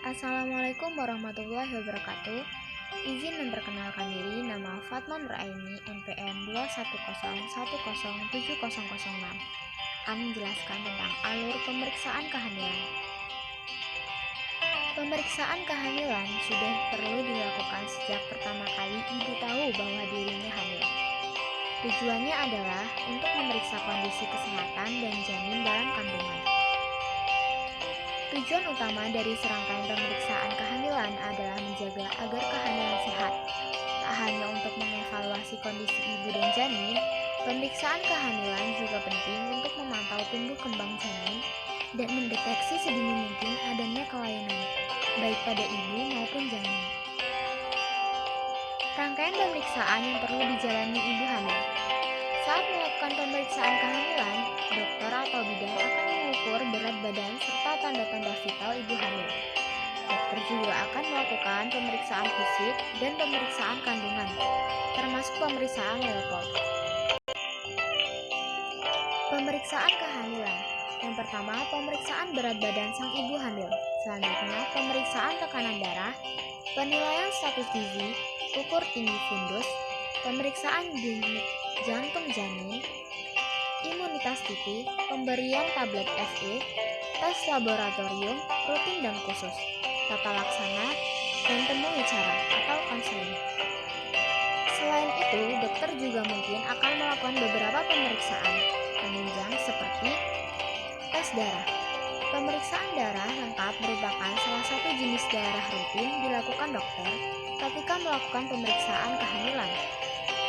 Assalamualaikum warahmatullahi wabarakatuh. Izin memperkenalkan diri, nama Fatma Nuraini, NPM 210107006. Akan menjelaskan tentang alur pemeriksaan kehamilan. Pemeriksaan kehamilan sudah perlu dilakukan sejak pertama kali ibu tahu bahwa dirinya hamil. Tujuannya adalah untuk memeriksa kondisi kesehatan dan janin dalam kandungan. Tujuan utama dari serangkaian pemeriksaan kehamilan adalah menjaga agar kehamilan sehat. Tak hanya untuk mengevaluasi kondisi ibu dan janin, pemeriksaan kehamilan juga penting untuk memantau tumbuh kembang janin dan mendeteksi sedini mungkin adanya kelainan, baik pada ibu maupun janin. Rangkaian pemeriksaan yang perlu dijalani ibu hamil. Saat melakukan pemeriksaan kehamilan, dokter atau bidan akan mengukur berat badan serta tanda-tanda vital ibu hamil. Dokter juga akan melakukan pemeriksaan fisik dan pemeriksaan kandungan, termasuk pemeriksaan Leopold. Pemeriksaan kehamilan. Yang pertama, pemeriksaan berat badan sang ibu hamil. Selanjutnya, pemeriksaan tekanan darah, penilaian status gizi, ukur tinggi fundus, pemeriksaan denyut jantung janin, imunitas tipi, pemberian tablet FE, tes laboratorium, rutin dan khusus, tata laksana, dan temui cara atau konseling. Selain itu, dokter juga mungkin akan melakukan beberapa pemeriksaan penunjang seperti tes darah. Pemeriksaan darah lengkap merupakan salah satu jenis darah rutin dilakukan dokter ketika melakukan pemeriksaan kehamilan.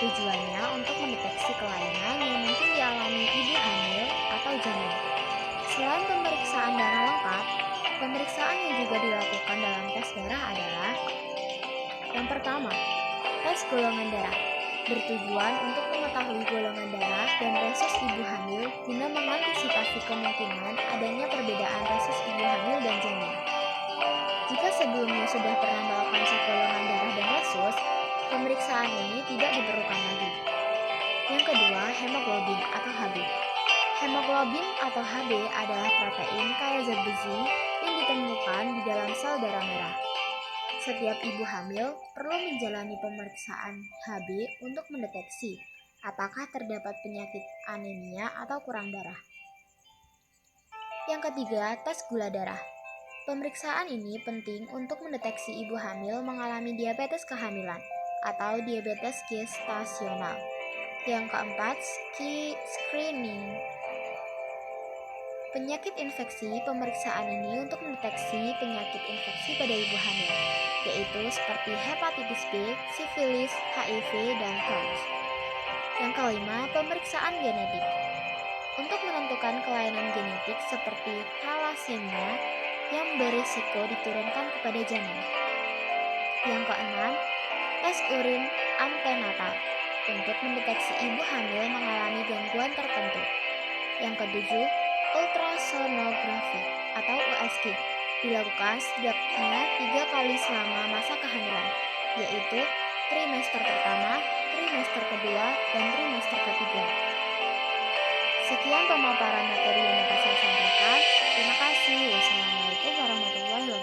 Tujuannya untuk mendeteksi kelainan yang mungkin dialami ibu hamil atau janin. Selain pemeriksaan darah lengkap, pemeriksaan yang juga dilakukan dalam tes darah adalah: yang pertama, tes golongan darah, bertujuan untuk mengetahui golongan darah dan resus ibu hamil guna mengantisipasi kemungkinan adanya perbedaan resus ibu hamil dan janin. Jika sebelumnya sudah pernah melakukan cek golongan darah dan resus, pemeriksaan ini tidak diperlukan lagi. Yang kedua, hemoglobin atau Hb. Hemoglobin atau Hb adalah protein kaya zat besi yang ditemukan di dalam sel darah merah. Setiap ibu hamil perlu menjalani pemeriksaan Hb untuk mendeteksi apakah terdapat penyakit anemia atau kurang darah. Yang ketiga, tes gula darah. Pemeriksaan ini penting untuk mendeteksi ibu hamil mengalami diabetes kehamilan atau diabetes gestasional. Yang keempat, screening. Penyakit infeksi. Pemeriksaan ini untuk mendeteksi penyakit infeksi pada ibu hamil, yaitu seperti hepatitis B, sifilis, HIV, dan TORCH. Yang kelima, pemeriksaan genetik. Untuk menentukan kelainan genetik seperti thalassemia yang berisiko diturunkan kepada janin. Yang keenam, tes urin antenatal untuk mendeteksi ibu hamil mengalami gangguan tertentu. Yang ketujuh, ultrasonografi atau USG dilakukan setidaknya 3 kali selama masa kehamilan, yaitu trimester pertama, trimester kedua, dan trimester ketiga. Sekian pemaparan materi yang dapat saya sampaikan. Terima kasih. Wassalamualaikum warahmatullahi wabarakatuh.